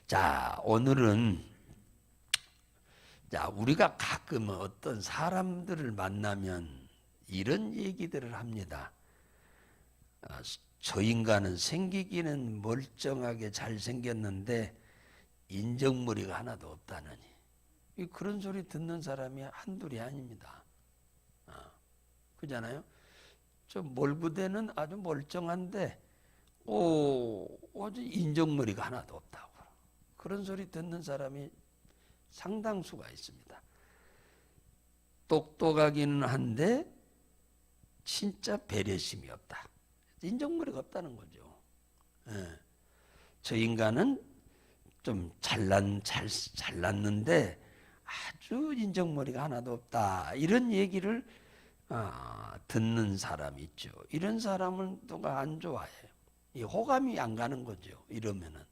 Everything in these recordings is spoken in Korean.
자, 오늘은 우리가 가끔 어떤 사람들을 만나면 이런 얘기들을 합니다. 저 인간은 생기기는 멀쩡하게 잘생겼는데 인정머리가 하나도 없다느니. 그런 소리 듣는 사람이 한둘이 아닙니다. 그잖아요. 저 몰부대는 아주 멀쩡한데 아주 인정머리가 하나도 없다고. 그런 소리 듣는 사람이 상당수가 있습니다. 똑똑하기는 한데 진짜 배려심이 없다. 인정머리가 없다는 거죠. 저 인간은 좀 잘났는데 아주 인정머리가 하나도 없다. 이런 얘기를 듣는 사람이 있죠. 이런 사람은 누가 안 좋아해요. 이 호감이 안 가는 거죠. 이러면은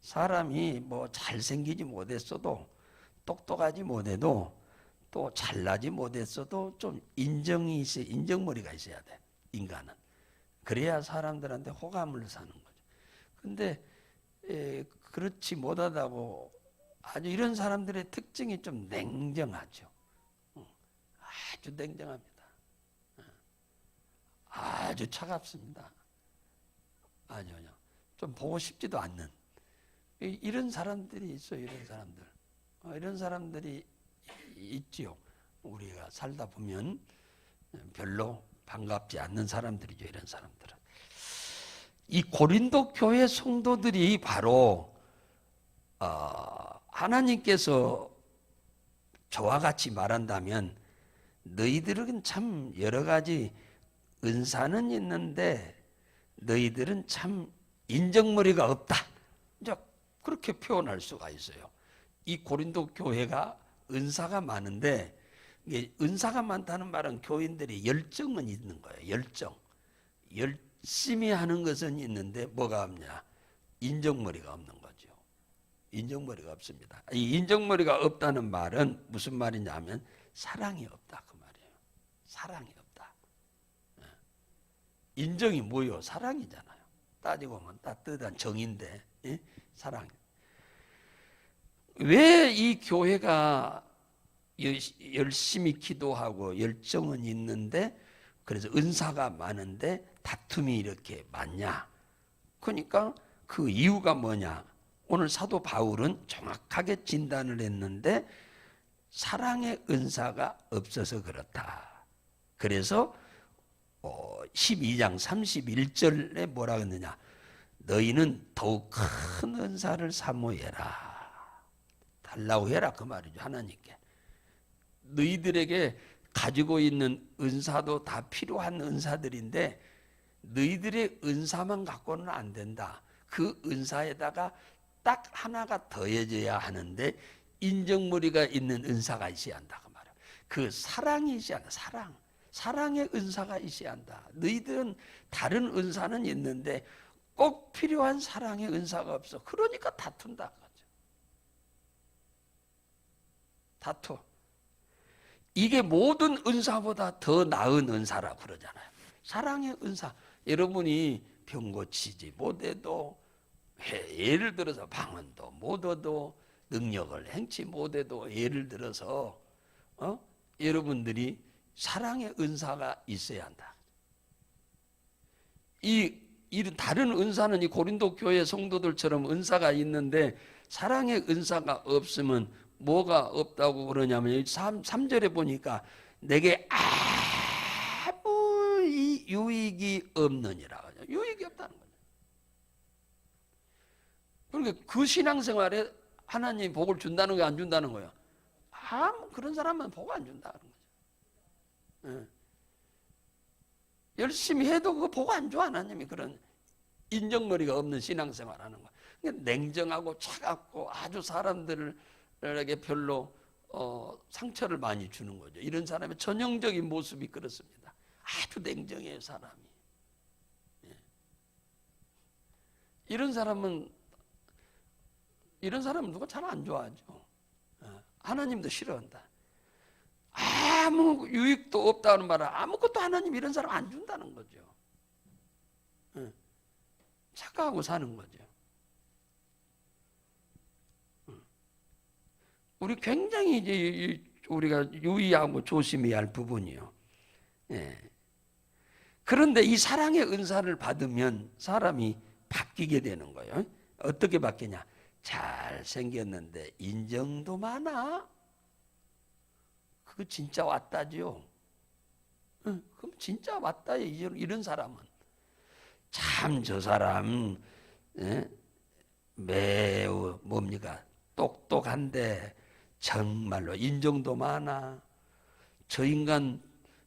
사람이 뭐 잘생기지 못했어도 똑똑하지 못해도 또 잘나지 못했어도 좀 인정이 있어야, 인정머리가 있어야 돼. 인간은. 그래야 사람들한테 호감을 사는 거죠. 근데 그렇지 못하다고 아주 이런 사람들의 특징이 좀 냉정하죠. 아주 냉정합니다. 아주 차갑습니다. 아주 좀 보고 싶지도 않는 이런 사람들이 있어요. 이런 사람들. 이런 사람들이 있지요. 우리가 살다 보면 별로 반갑지 않는 사람들이죠. 이런 사람들은. 이 고린도 교회 성도들이 바로 하나님께서 저와 같이 말한다면 너희들은 참 여러 가지 은사는 있는데 너희들은 참 인정머리가 없다. 이제 그렇게 표현할 수가 있어요. 이 고린도 교회가 은사가 많은데 은사가 많다는 말은 교인들이 열정은 있는 거예요. 열정. 열심히 하는 것은 있는데 뭐가 없냐? 인정머리가 없는 거죠. 인정머리가 없습니다. 이 인정머리가 없다는 말은 무슨 말이냐면 사랑이 없다 그 말이에요. 사랑이 없다. 인정이 뭐요? 사랑이잖아요. 따지고 보면 따뜻한 정인데 사랑. 왜 이 교회가 열심히 기도하고 열정은 있는데 그래서 은사가 많은데 다툼이 이렇게 많냐? 그러니까 그 이유가 뭐냐? 오늘 사도 바울은 정확하게 진단을 했는데 사랑의 은사가 없어서 그렇다. 그래서 12장 31절에 뭐라 했느냐? 너희는 더욱 큰 은사를 사모해라. 달라고 해라 그 말이죠. 하나님께. 너희들에게 가지고 있는 은사도 다 필요한 은사들인데 너희들의 은사만 갖고는 안 된다. 그 은사에다가 딱 하나가 더해져야 하는데 인정머리가 있는 은사가 있어야 한다. 그 말이에요. 그 사랑이 있어야 한다. 사랑. 사랑의 은사가 있어야 한다. 너희들은 다른 은사는 있는데 꼭 필요한 사랑의 은사가 없어. 그러니까 다툰다. 다투. 이게 모든 은사보다 더 나은 은사라고 그러잖아요. 사랑의 은사. 여러분이 병 고치지 못해도 예를 들어서 방언도 못해도 능력을 행치 못해도 예를 들어서 여러분들이 사랑의 은사가 있어야 한다. 이런 다른 은사는 이 고린도 교회 성도들처럼 은사가 있는데 사랑의 은사가 없으면 뭐가 없다고 그러냐면 3절에 보니까 내게 아무 유익이 없느니라. 유익이 없다는 거죠. 그러니까 그 신앙생활에 하나님이 복을 준다는 거 안 준다는 거예요. 그런 사람은 복 안 준다는 거죠. 열심히 해도 그거 복 안 줘. 하나님이 그런 인정머리가 없는 신앙생활 하는 거. 그러니까 냉정하고 차갑고 아주 사람들에게 별로 상처를 많이 주는 거죠. 이런 사람의 전형적인 모습이 그렇습니다. 아주 냉정해요, 사람이. 이런 사람은 누가 잘 안 좋아하죠. 하나님도 싫어한다. 아무 유익도 없다는 말은 아무것도 하나님 이런 사람 안 준다는 거죠. 착각하고 사는 거죠. 우리 굉장히 이제 우리가 유의하고 조심해야 할 부분이요. 예. 그런데 이 사랑의 은사를 받으면 사람이 바뀌게 되는 거예요. 어떻게 바뀌냐? 잘 생겼는데 인정도 많아. 그거 진짜 왔다죠. 그럼 진짜 왔다. 이런 사람은 참 저 사람 매우 뭡니까? 똑똑한데 정말로 인정도 많아. 저 인간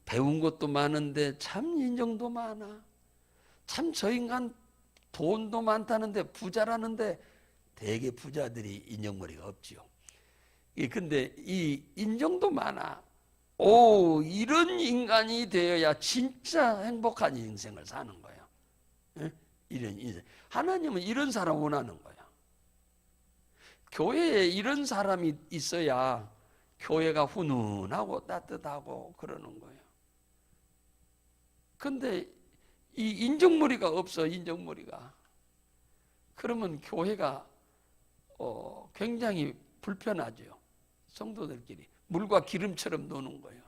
배운 것도 많은데 참 인정도 많아. 참 저 인간 돈도 많다는데 부자라는데 대개 부자들이 인정머리가 없지요. 근데 이 인정도 많아. 오, 이런 인간이 되어야 진짜 행복한 인생을 사는 거예요. 이런 인생. 하나님은 이런 사람 원하는 거예요. 교회에 이런 사람이 있어야 교회가 훈훈하고 따뜻하고 그러는 거예요. 근데 이 인정머리가 없어, 인정머리가. 그러면 교회가 굉장히 불편하죠. 성도들끼리 물과 기름처럼 노는 거예요.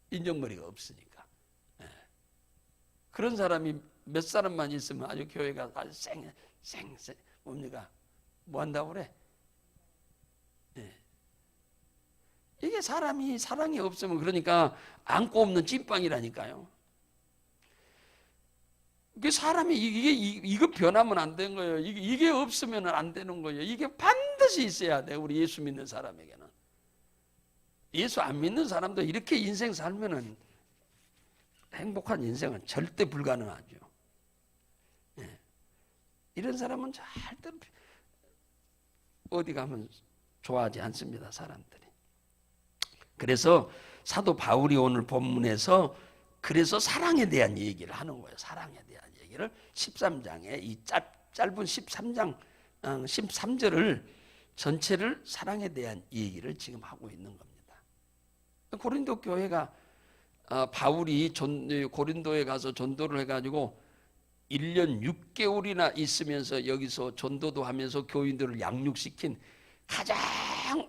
인정머리가 없으니까. 그런 사람이 몇 사람만 있으면 아주 교회가 아주 뭡니까? 뭐 한다고 그래? 이게 사람이 사랑이 없으면 그러니까 안고 없는 찐빵이라니까요. 이게 사람이 이거 변하면 안 되는 거예요. 이게 없으면 안 되는 거예요. 이게 반드시 있어야 돼. 우리 예수 믿는 사람에게는. 예수 안 믿는 사람도 이렇게 인생 살면은 행복한 인생은 절대 불가능하죠. 이런 사람은 절대 어디 가면 좋아하지 않습니다, 사람들이. 그래서 사도 바울이 오늘 본문에서 그래서 사랑에 대한 얘기를 하는 거예요. 사랑에 대한 얘기를 13장에 이 짧은 13장 13절을 전체를 사랑에 대한 얘기를 지금 하고 있는 겁니다. 고린도 교회가 바울이 고린도에 가서 전도를 해가지고 1년 6개월이나 있으면서 여기서 전도도 하면서 교인들을 양육시킨 가장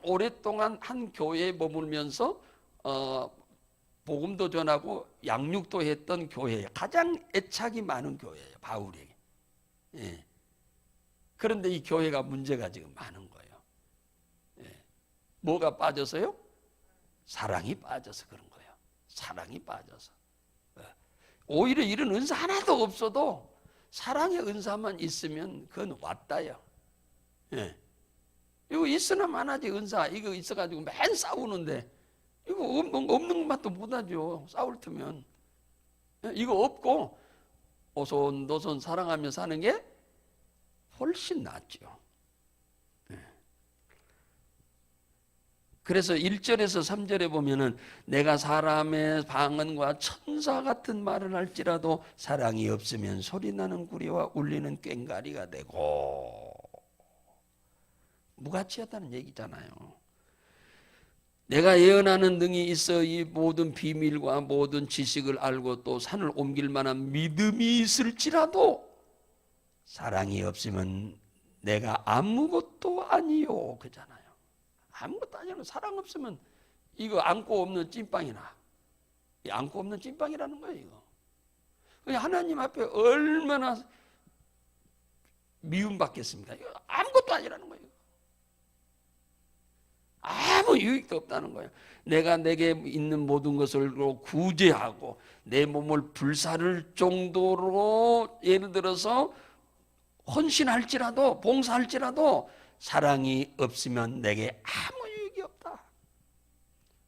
오랫동안 한 교회에 머물면서 복음도 전하고 양육도 했던 교회예요. 가장 애착이 많은 교회예요, 바울에게. 그런데 이 교회가 문제가 지금 많은 거예요. 뭐가 빠져서요? 사랑이 빠져서 그런 거예요. 사랑이 빠져서. 오히려 이런 은사 하나도 없어도 사랑의 은사만 있으면 그건 왔다요. 이거 있으나 마나지 은사 이거 있어가지고 맨 싸우는데 이거 없는 것만도 못하죠. 싸울 테면. 이거 없고 오손도손 사랑하며 사는 게 훨씬 낫죠. 그래서 1절에서 3절에 보면은 내가 사람의 방언과 천사 같은 말을 할지라도 사랑이 없으면 소리나는 구리와 울리는 꽹과리가 되고 무가치하다는 얘기잖아요. 내가 예언하는 능이 있어 이 모든 비밀과 모든 지식을 알고 또 산을 옮길 만한 믿음이 있을지라도 사랑이 없으면 내가 아무것도 아니요 그잖아요. 아무것도 아니고 사랑 없으면 이거 안고 없는 찐빵이나 안고 없는 찐빵이라는 거예요. 이거 하나님 앞에 얼마나 미움받겠습니까? 이거 아무것도 아니라는 거예요. 아무 유익도 없다는 거예요. 내가 내게 있는 모든 것을 구제하고 내 몸을 불사를 정도로 예를 들어서 헌신할지라도 봉사할지라도 사랑이 없으면 내게 아무 유익이 없다.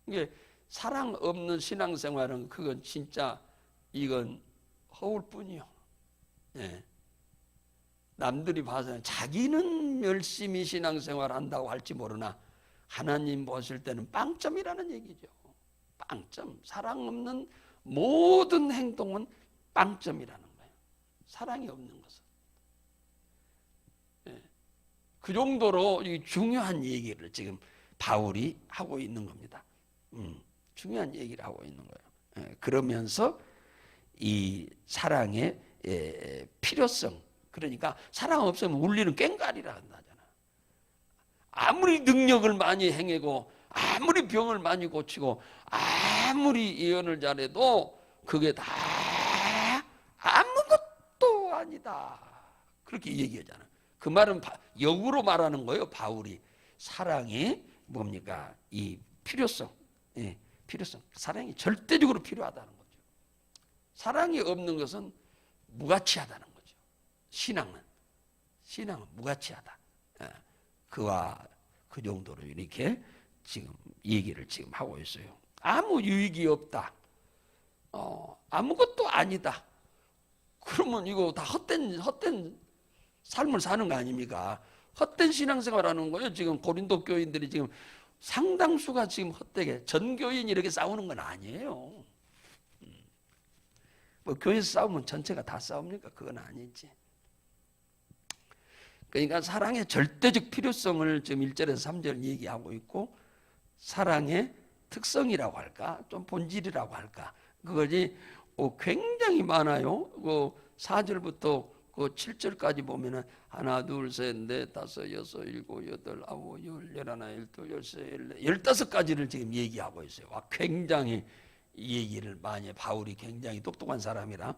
이게 사랑 없는 신앙생활은 그건 진짜 이건 허울뿐이요. 남들이 봐서는 자기는 열심히 신앙생활 한다고 할지 모르나 하나님 보실 때는 빵점이라는 얘기죠. 빵점. 사랑 없는 모든 행동은 빵점이라는 거예요. 사랑이 없는 것은. 그 정도로 중요한 얘기를 지금 바울이 하고 있는 겁니다. 중요한 얘기를 하고 있는 거예요. 그러면서 이 사랑의 필요성, 그러니까 사랑 없으면 울리는 꽹과리라 한다잖아. 아무리 능력을 많이 행하고 아무리 병을 많이 고치고 아무리 예언을 잘해도 그게 다 아무것도 아니다. 그렇게 얘기하잖아. 그 말은 역으로 말하는 거예요. 바울이 사랑이 뭡니까? 이 필요성, 예, 필요성. 사랑이 절대적으로 필요하다는 거죠. 사랑이 없는 것은 무가치하다는 거죠. 신앙은 무가치하다. 예, 그와 그 정도로 이렇게 지금 얘기를 지금 하고 있어요. 아무 유익이 없다. 아무것도 아니다. 그러면 이거 다 헛된 삶을 사는 거 아닙니까? 헛된 신앙생활하는 거예요. 지금 고린도 교인들이 지금 상당수가 지금 헛되게 전교인이 이렇게 싸우는 건 아니에요. 뭐 교회에서 싸우면 전체가 다 싸웁니까? 그건 아니지. 그러니까 사랑의 절대적 필요성을 지금 1절에서 3절 얘기하고 있고, 사랑의 특성이라고 할까, 좀 본질이라고 할까, 그것이 굉장히 많아요. 그 4절부터 그 7절까지 보면은 하나, 둘, 셋, 넷, 다섯, 여섯, 일곱, 여덟, 아홉, 열, 열하나, 열둘, 열세, 열네, 15가지를 지금 얘기하고 있어요. 굉장히 얘기를 많이, 바울이 굉장히 똑똑한 사람이라.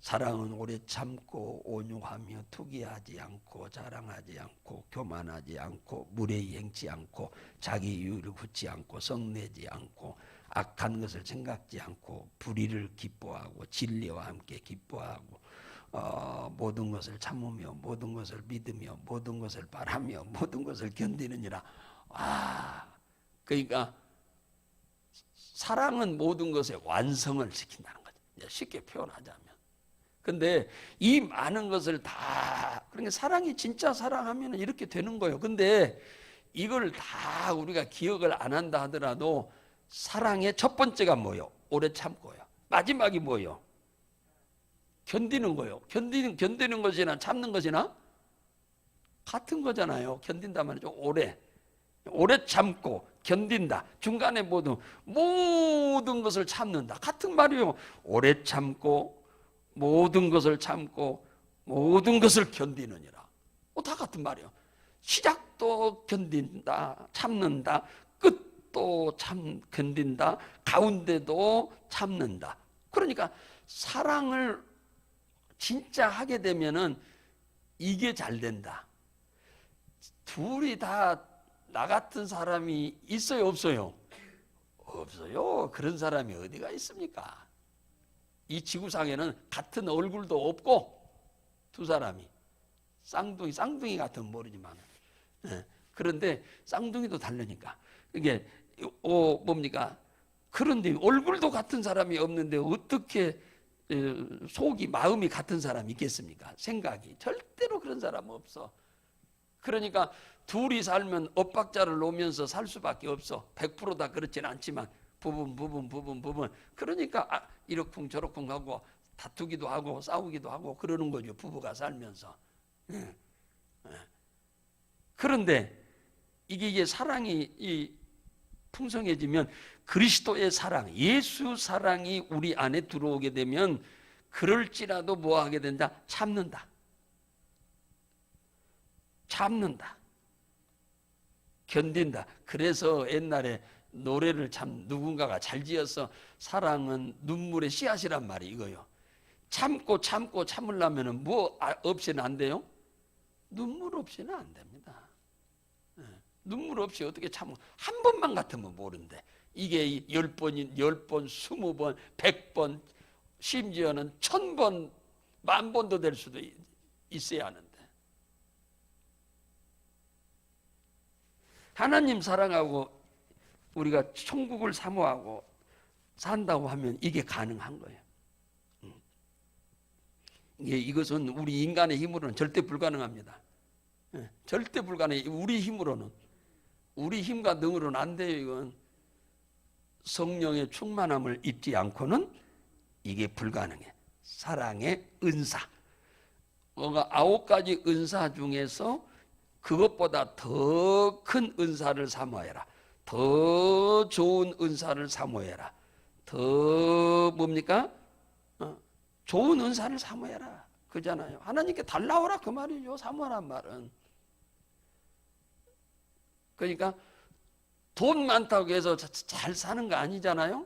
사랑은 오래 참고 온유하며 투기하지 않고 자랑하지 않고 교만하지 않고 무례히 행치 않고 자기 이유를 굳지 않고 성내지 않고 악한 것을 생각지 않고 불의를 기뻐하고 진리와 함께 기뻐하고 모든 것을 참으며 모든 것을 믿으며 모든 것을 바라며 모든 것을 견디느니라. 그러니까 사랑은 모든 것의 완성을 시킨다는 거죠. 쉽게 표현하자면. 근데 이 많은 것을 다, 그러니까 사랑이 진짜 사랑하면 이렇게 되는 거예요. 근데 이걸 다 우리가 기억을 안 한다 하더라도 사랑의 첫 번째가 뭐예요? 오래 참고요. 마지막이 뭐예요? 견디는 거예요. 견디는 것이나 참는 것이나 같은 거잖아요. 견딘다 말이죠. 오래 참고 견딘다. 중간에 모든 것을 참는다. 같은 말이에요. 오래 참고 모든 것을 참고 모든 것을 견디느니라. 다 같은 말이에요. 시작도 견딘다, 참는다, 끝도 견딘다, 가운데도 참는다. 그러니까 사랑을 진짜 하게 되면은 이게 잘 된다. 둘이 다 나 같은 사람이 있어요, 없어요? 없어요. 그런 사람이 어디가 있습니까? 이 지구상에는 같은 얼굴도 없고 두 사람이 쌍둥이 같으면 모르지만, 그런데 쌍둥이도 다르니까 이게 뭡니까? 그런데 얼굴도 같은 사람이 없는데 어떻게 속이 마음이 같은 사람이 있겠습니까? 생각이 절대로 그런 사람 없어. 그러니까 둘이 살면 엇박자를 놓으면서 살 수밖에 없어. 100%다 그렇지는 않지만 부분. 그러니까 이러쿵 저러쿵 하고 다투기도 하고 싸우기도 하고 그러는 거죠. 부부가 살면서. 그런데 이게 사랑이 풍성해지면 그리스도의 사랑, 예수 사랑이 우리 안에 들어오게 되면 그럴지라도 뭐 하게 된다? 참는다. 견딘다. 그래서 옛날에 노래를 참 누군가가 잘 지어서 사랑은 눈물의 씨앗이란 말이 이거요. 참고 참으려면 뭐 없이는 안 돼요? 눈물 없이는 안 됩니다. 눈물 없이 어떻게 참고 한 번만 같으면 모른대. 이게 10번인 10번, 20번, 100번, 심지어는 1000번, 10,000번도 될 수도 있어야 하는데. 하나님 사랑하고 우리가 천국을 사모하고 산다고 하면 이게 가능한 거예요. 이것은 우리 인간의 힘으로는 절대 불가능합니다. 절대 불가능해요. 우리 힘과 능으로는 안 돼요. 이건 성령의 충만함을 입지 않고는 이게 불가능해. 사랑의 은사. 뭔가 9가지 은사 중에서 그것보다 더 큰 은사를 사모해라. 더 좋은 은사를 사모해라. 더 뭡니까? 좋은 은사를 사모해라. 그잖아요. 하나님께 달라오라 그 말이죠. 사모하란 말은. 그러니까 돈 많다고 해서 잘 사는 거 아니잖아요.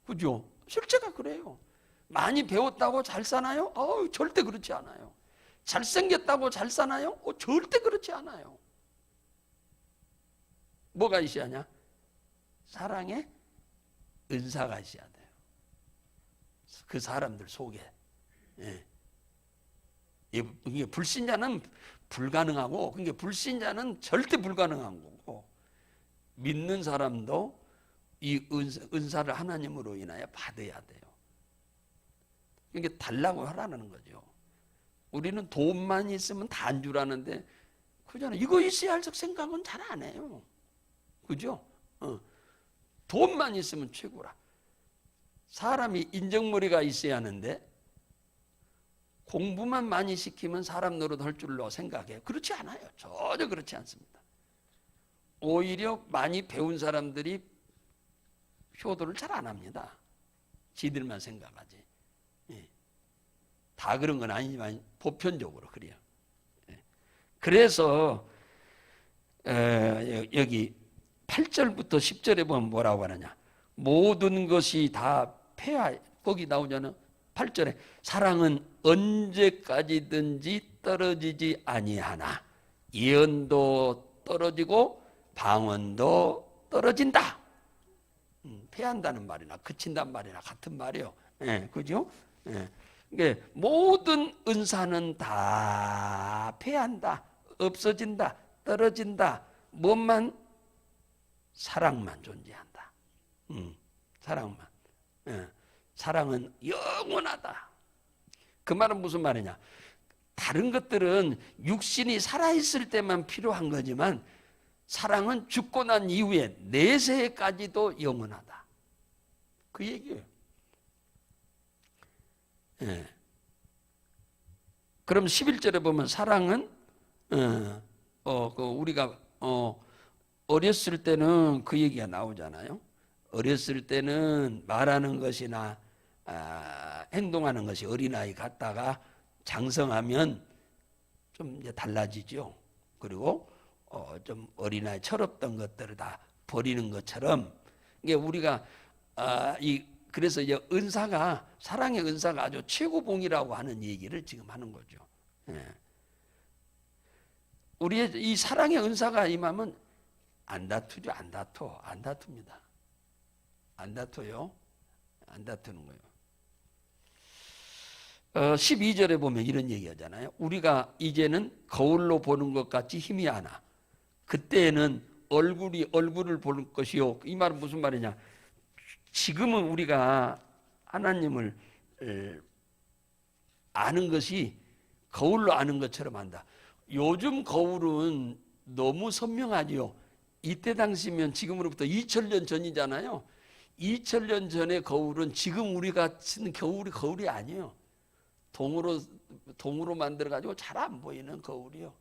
그죠? 실제가 그래요. 많이 배웠다고 잘 사나요? 절대 그렇지 않아요. 잘생겼다고 잘 사나요? 절대 그렇지 않아요. 뭐가 있어야 하냐? 사랑의 은사가 있어야 돼요. 그 사람들 속에. 예. 이게 불신자는 불가능하고, 그러니까 불신자는 절대 불가능한 거고, 믿는 사람도 이 은사를 하나님으로 인하여 받아야 돼요. 그러니까 달라고 하라는 거죠. 우리는 돈만 있으면 다 안 주라는데, 그잖아요. 이거 있어야 할 생각은 잘 안 해요. 그죠? 돈만 있으면 최고라. 사람이 인정머리가 있어야 하는데, 공부만 많이 시키면 사람 노릇할 줄로 생각해요. 그렇지 않아요. 전혀 그렇지 않습니다. 오히려 많이 배운 사람들이 효도를 잘 안 합니다. 지들만 생각하지. 예. 다 그런 건 아니지만 보편적으로 그래요. 예. 그래서 여기 8절부터 10절에 보면 뭐라고 하느냐. 모든 것이 다 폐하, 거기 나오잖아요. 8절에 사랑은 언제까지든지 떨어지지 아니하나 예언도 떨어지고 방언도 떨어진다. 패한다는 말이나 그친다는 말이나 같은 말이에요. 예, 그죠? 예. 그러니까 모든 은사는 다 패한다, 없어진다, 떨어진다. 뭐만? 사랑만 존재한다. 사랑만. 예. 사랑은 영원하다. 그 말은 무슨 말이냐? 다른 것들은 육신이 살아있을 때만 필요한 거지만 사랑은 죽고 난 이후에 내세까지도 영원하다. 그 얘기예요. 예. 그럼 11절에 보면 사랑은 우리가 어렸을 때는 그 얘기가 나오잖아요. 어렸을 때는 말하는 것이나 행동하는 것이 어린아이 같다가 장성하면 좀 이제 달라지죠. 그리고 좀 어린아이 철없던 것들을 다 버리는 것처럼 이게 우리가 그래서 이제 은사가 사랑의 은사가 아주 최고봉이라고 하는 얘기를 지금 하는 거죠. 예. 우리의 이 사랑의 은사가 임하면 안 다투죠. 안 다툽니다. 안 다투요. 안 다투는 거예요. 12절에 보면 이런 얘기 하잖아요. 우리가 이제는 거울로 보는 것 같이 힘이 하나. 그때는 얼굴을 볼 것이요. 이 말은 무슨 말이냐. 지금은 우리가 하나님을 아는 것이 거울로 아는 것처럼 한다. 요즘 거울은 너무 선명하지요. 이때 당시면 지금으로부터 2000년 전이잖아요. 2000년 전의 거울은 지금 우리가 쓰는 거울이 아니에요. 동으로 만들어가지고 잘 안 보이는 거울이요.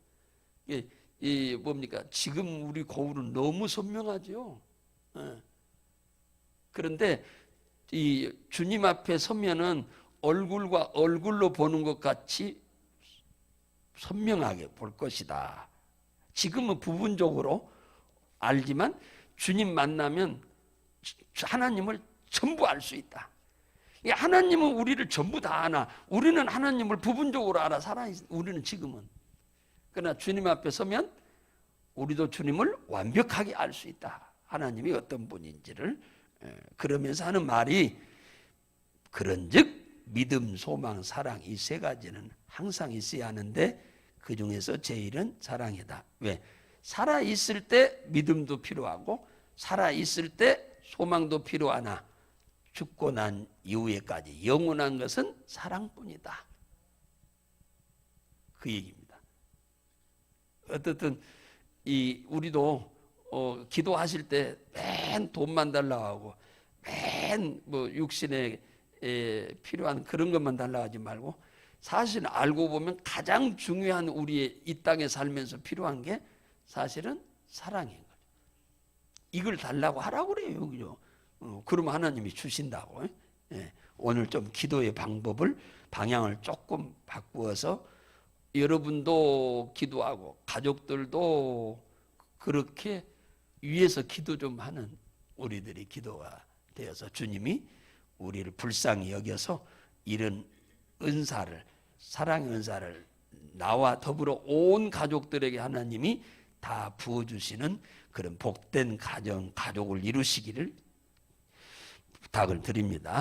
뭡니까? 지금 우리 거울은 너무 선명하죠. 그런데 이 주님 앞에 서면은 얼굴과 얼굴로 보는 것 같이 선명하게 볼 것이다. 지금은 부분적으로 알지만 주님 만나면 하나님을 전부 알 수 있다. 하나님은 우리를 전부 다 아나. 우리는 하나님을 부분적으로 알아. 우리는 지금은. 그러나 주님 앞에 서면 우리도 주님을 완벽하게 알 수 있다. 하나님이 어떤 분인지를. 그러면서 하는 말이 그런즉 믿음, 소망, 사랑 이 세 가지는 항상 있어야 하는데 그 중에서 제일은 사랑이다. 왜? 살아있을 때 믿음도 필요하고 살아있을 때 소망도 필요하나 죽고 난 이후에까지 영원한 것은 사랑뿐이다. 그 얘기입니다. 어떻든 우리도 기도하실 때 맨 돈만 달라고 하고 맨 뭐 육신에 필요한 그런 것만 달라고 하지 말고 사실 알고 보면 가장 중요한 우리의 이 땅에 살면서 필요한 게 사실은 사랑인 거죠. 이걸 달라고 하라고 그래요. 그죠? 그러면 하나님이 주신다고. 예. 오늘 좀 기도의 방향을 조금 바꾸어서 여러분도 기도하고 가족들도 그렇게 위에서 기도 좀 하는 우리들이 기도가 되어서 주님이 우리를 불쌍히 여겨서 이런 은사를, 사랑의 은사를 나와 더불어 온 가족들에게 하나님이 다 부어주시는 그런 복된 가족을 이루시기를 부탁을 드립니다.